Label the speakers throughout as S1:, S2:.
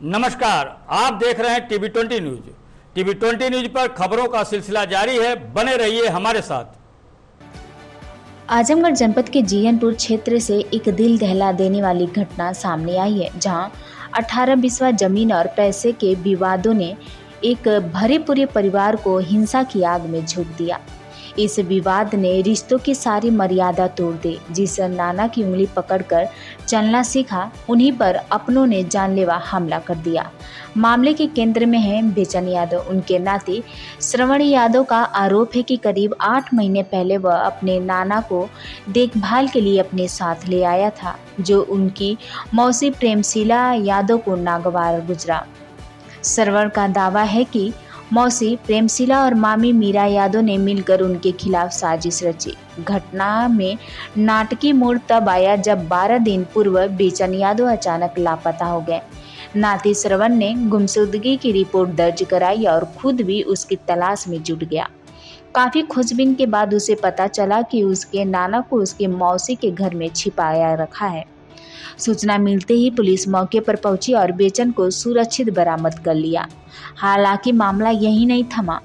S1: नमस्कार, आप देख रहे हैं टीवी 20 न्यूज। टीवी 20 न्यूज पर खबरों का सिलसिला जारी है, बने रहिए हमारे साथ।
S2: आजमगढ़ जनपद के जीयनपुर क्षेत्र से एक दिल दहला देने वाली घटना सामने आई है, जहां 18 बिस्वा जमीन और पैसे के विवादों ने एक भरे पूरे परिवार को हिंसा की आग में झोंक दिया। इस विवाद ने रिश्तों की सारी मर्यादा तोड़ दी। जिस नाना की उंगली पकड़कर चलना सीखा, उन्हीं पर अपनों ने जानलेवा हमला कर दिया। मामले के केंद्र में है बेचन यादव। उनके नाते श्रवण यादव का आरोप है कि करीब 8 महीने पहले वह अपने नाना को देखभाल के लिए अपने साथ ले आया था, जो उनकी मौसी प्रेमशीला यादव को नागवार गुजरा। श्रवण का दावा है कि मौसी प्रेमशीला और मामी मीरा यादव ने मिलकर उनके खिलाफ साजिश रची। घटना में नाटकीय मोड़ तब आया जब 12 दिन पूर्व बेचन यादव अचानक लापता हो गए। नाती श्रवण ने गुमशुदगी की रिपोर्ट दर्ज कराई और खुद भी उसकी तलाश में जुट गया। काफी खोजबीन के बाद उसे पता चला कि उसके नाना को उसके मौसी के घर में छिपाया रखा है। सूचना मिलते ही पुलिस मौके पर पहुंची और बेचन को सुरक्षित बरामद कर लिया। हालांकि मामला यही नहीं थमा।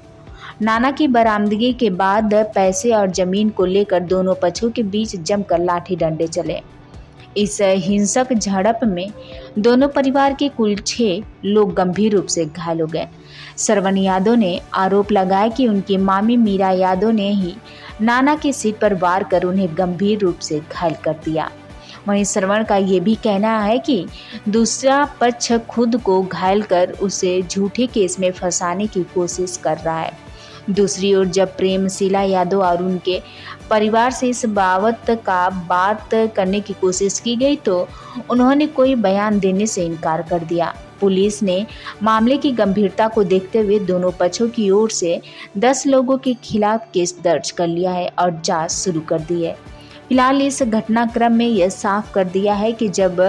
S2: नाना की बरामदगी के बाद पैसे और जमीन को लेकर दोनों पक्षों के बीच जमकर लाठी डंडे चले। इस हिंसक झड़प में दोनों परिवार के कुल 6 लोग गंभीर रूप से घायल हो गए। श्रवण यादव ने आरोप लगाया कि उनकी मामी मीरा यादव ने ही नाना के सिर पर वार कर उन्हें गंभीर रूप से घायल कर दिया। वहीं श्रवण का ये भी कहना है कि दूसरा पक्ष खुद को घायल कर उसे झूठे केस में फंसाने की कोशिश कर रहा है। दूसरी ओर जब प्रेमशीला यादव और उनके परिवार से इस बाबत बात करने की कोशिश की गई तो उन्होंने कोई बयान देने से इनकार कर दिया। पुलिस ने मामले की गंभीरता को देखते हुए दोनों पक्षों की ओर से 10 लोगों के खिलाफ केस दर्ज कर लिया है और जांच शुरू कर दी है। फिलहाल इस घटनाक्रम में यह साफ कर दिया है कि जब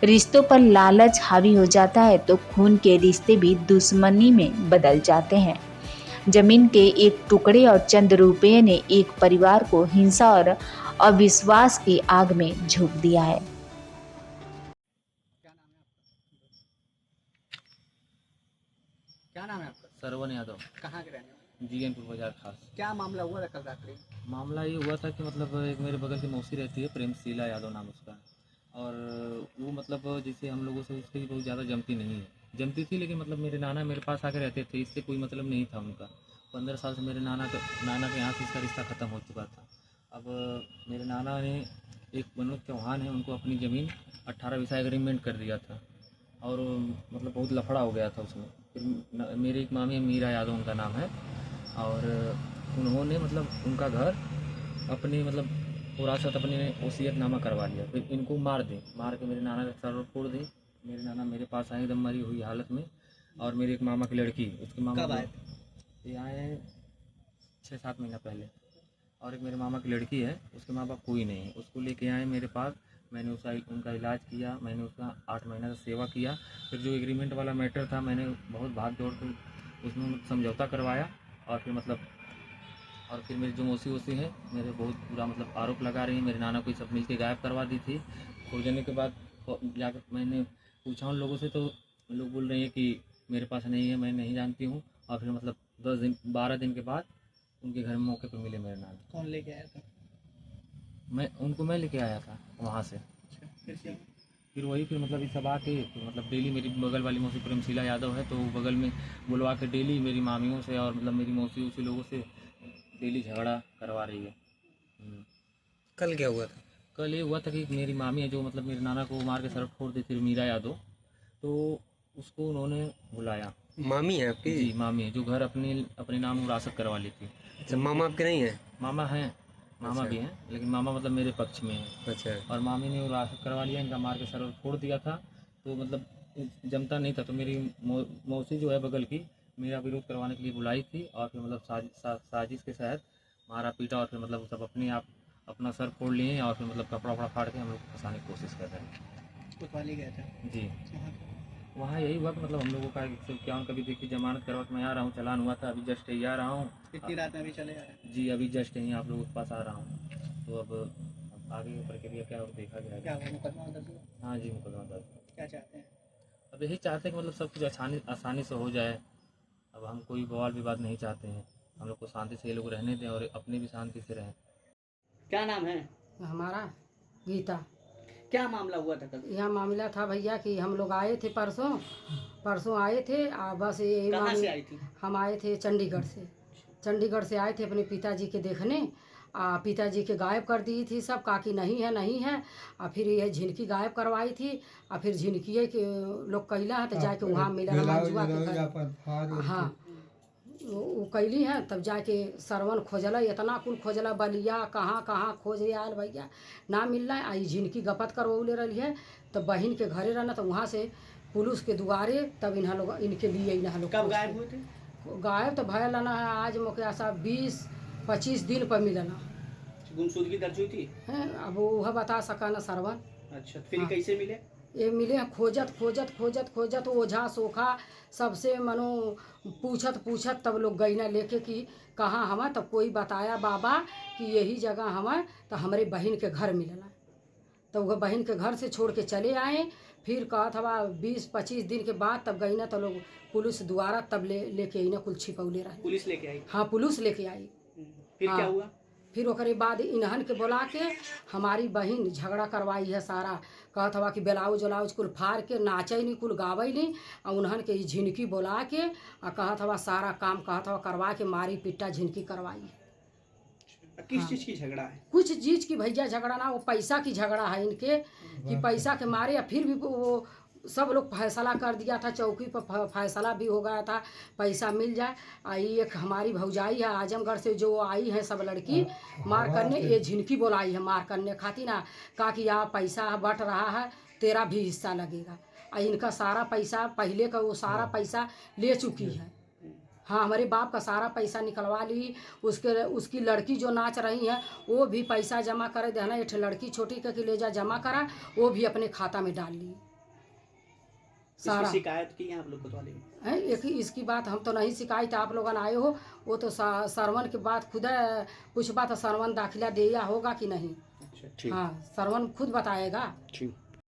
S2: रिश्तों पर लालच हावी हो जाता है तो खून के रिश्ते भी दुश्मनी में बदल जाते हैं। जमीन के एक टुकड़े और चंद रुपये ने एक परिवार को हिंसा और अविश्वास की आग में झोंक दिया है।
S3: क्या नाम है आपका?
S4: श्रवण यादव।
S3: कहाँ के रहने वाले?
S4: जीएनपुर बाजार खास।
S3: क्या मामला हुआ था कल रात्रि?
S4: मामला ये हुआ था कि मतलब एक मेरे बगल की मौसी रहती है, प्रेमशीला यादव नाम उसका। और वो मतलब जैसे हम लोगों से उसकी बहुत ज़्यादा जमती नहीं है, जमती थी, लेकिन मतलब मेरे नाना मेरे पास आके रहते थे, इससे कोई मतलब नहीं था उनका। 15 साल से मेरे नाना के यहाँ से इसका रिश्ता ख़त्म हो चुका था। अब मेरे नाना ने एक मनोज चौहान है, उनको अपनी ज़मीन 18 बीसा एग्रीमेंट कर दिया था और मतलब बहुत लफड़ा हो गया था उसमें। फिर मेरी एक मामी मीरा यादव उनका नाम है, और उन्होंने मतलब उनका घर अपनी मतलब विरासत अपने वसीयतनामा करवा लिया। फिर इनको मार के मेरे नाना का सर फोड़ दी। मेरे नाना मेरे पास आए एकदम मरी हुई हालत में, और मेरे एक मामा की लड़की, उसके मामा
S3: कब आए?
S4: ये आए 6-7 महीना पहले। और एक मेरे मामा की लड़की है, उसके माँ बाप कोई नहीं है, उसको लेके आए मेरे पास। मैंने उनका इलाज किया, मैंने उसका 8 महीना का सेवा किया। फिर जो एग्रीमेंट वाला मैटर था, मैंने बहुत भाग दौड़ कर उसमें समझौता करवाया। और फिर मेरी जो मौसी है, मेरे बहुत बुरा मतलब आरोप लगा रही है, मेरे नाना को सब मिलकर गायब करवा दी थी। खोजने के बाद जाकर मैंने पूछा उन लोगों से, तो लोग बोल रहे हैं कि मेरे पास नहीं है, मैं नहीं जानती हूँ। और फिर मतलब 12 दिन के बाद उनके घर में मौके पर मिले मेरे नाना।
S3: कौन लेके आया था?
S4: मैं लेके आया था वहाँ से। फिर वही फिर मतलब इस सब आके फिर मतलब डेली मेरी बगल वाली मौसी प्रेमशीला यादव है, तो बगल में बुलवा के डेली मेरी मामियों से और मतलब मेरी मौसी उसी लोगों से डेली झगड़ा करवा रही है।
S3: कल क्या हुआ था?
S4: कल ये हुआ था कि मेरी मामी है, जो मतलब मेरे नाना को मार के सर फोड़ दी थी, मीरा यादव, तो उसको उन्होंने बुलाया।
S3: मामी है आपकी?
S4: जी मामी है, जो घर अपने नाम विरासत करवा ली थी।
S3: अच्छा, मामा आपके नहीं है?
S4: मामा हैं, मामा
S3: अच्छा।
S4: भी हैं, लेकिन मामा मतलब मेरे पक्ष में है।
S3: अच्छा।
S4: और मामी ने विरासत करवा लिया, इनका मार के सर फोड़ दिया था। तो मतलब जमता नहीं था, तो मेरी मौसी जो है बगल की, मेरा विरोध करवाने के लिए बुलाई थी। और फिर मतलब साजिश के तहत मारा पीटा, और फिर मतलब सब अपने आप अपना सर फोड़ लिए, और फिर मतलब कपड़ा वपड़ा फाड़ के हम लोग को फंसाने की कोशिश कर रहे हैं।
S3: कोतवाली गए थे?
S4: जी, वहाँ यही हुआ कि मतलब हम लोगों का क्या कभी देखिए जमानत करवा के मैं आ रहा हूँ, चालान हुआ था, अभी जस्ट यही आ रहा हूँ।
S3: कितनी रात में अभी चले आ रहे हैं?
S4: जी, अभी जस्ट यहीं आप लोगों के पास आ रहा हूँ। तो अब आगे की प्रक्रिया क्या और देखा
S3: क्या
S4: जाएगा।
S3: हुआ? मुकदमा दर्ज हुआ?
S4: हाँ जी, मुकदमा दर्ज।
S3: क्या चाहते हैं?
S4: अब यही चाहते हैं कि मतलब सब कुछ आसानी से हो जाए। अब हम कोई बवाल विवाद नहीं चाहते हैं, हम लोग को शांति से ये लोग रहने दें और अपने भी शांति से रहें।
S3: क्या नाम है?
S5: हमारा गीता।
S3: क्या मामला हुआ था कल?
S5: यह मामला था भैया कि हम लोग आए थे परसों आए थे। बस यही
S3: कहाँ से आई थी?
S5: हम आए थे चंडीगढ़ से आए थे अपने पिताजी के देखने। पिताजी के गायब कर दी थी सब, काकी नहीं है। फिर ये झिनकी गायब करवाई थी। फिर झिनकी के लोग कैला है तो जाके वहाँ मिला मंजुआ के घर। हाँ वो कैली है, तब जाके सरवन खोजला, इतना कुल खोजला बलिया कहाँ खोज आयल भैया, ना मिलना। आई झिनकी गपत करवले रही है, तो बहन के घरे रहना, तो वहाँ से पुलिस के दुआरे तब इनके लिए इन्हा लोग
S3: कब गायब हुए थे?
S5: गायब तो भयल ना है आज मोके ऐसा 20-25 दिन पर मिलना।
S3: गुमशुदगी दर्ज हुई थी?
S5: है अब वह बता सका ना सरवन।
S3: अच्छा, फिर
S5: हाँ।
S3: कैसे मिले?
S5: ये मिले खोजत ओझा सोखा सबसे मनो पूछत तब लोग गई ना लेके कि कहाँ हमें, तब कोई बताया बाबा कि यही जगह हमें, तो हमारे बहन के घर मिलना। तो वह बहन के घर से छोड़ के चले आए। फिर कहा था 20-25 दिन के बाद तब गई ना, तो लोग पुलिस द्वारा तब लेके आई ना, कुल छिपौले रहे।
S3: पुलिस लेके आई?
S5: हाँ पुलिस लेके आई।
S3: फिर
S5: हाँ।
S3: क्या हुआ?
S5: फिर ओकरे बाद इन्हन के बुला के हमारी बहन झगड़ा करवाई है सारा। कहत हवा कि ब्लाउज कुल फाड़ के नाचे नहीं कुल गावे नहीं, और उन्हन के झिनकी बुला के कहत हवा सारा काम कहत हवा करवा के मारी पिट्टा झिनकी करवाई है।
S3: किस
S5: हाँ।
S3: चीज की झगड़ा है?
S5: कुछ चीज की भैया झगड़ा ना, वो पैसा की झगड़ा है इनके कि पैसा के मारे। या फिर भी वो सब लोग फैसला कर दिया था, चौकी पर फैसला भी हो गया था पैसा मिल जाए। आई एक हमारी भौजाई है आजमगढ़ से जो आई है सब लड़की मार करने, ये झिनकी बोलाई है मार करने खातिर ना, कहा कि यहाँ पैसा बट रहा है, तेरा भी हिस्सा लगेगा। इनका सारा पैसा पहले का वो सारा पैसा ले चुकी है। हाँ हमारे बाप का सारा पैसा निकलवा ली। उसकी लड़की जो नाच रही है वो भी पैसा जमा करे देना। एक लड़की छोटी के ले जा जमा करा, वो भी अपने खाता में डाल ली सारा।
S3: शिकायत की आप लोग कोतवाली में?
S5: है एक इसकी बात हम तो नहीं शिकायत, आप लोग आए हो वो तो सरवन के बाद खुद कुछ बात सरवन दाखिला दिया होगा कि नहीं।
S3: अच्छा ठीक।
S5: हाँ सरवन खुद बताएगा।
S3: ठीक।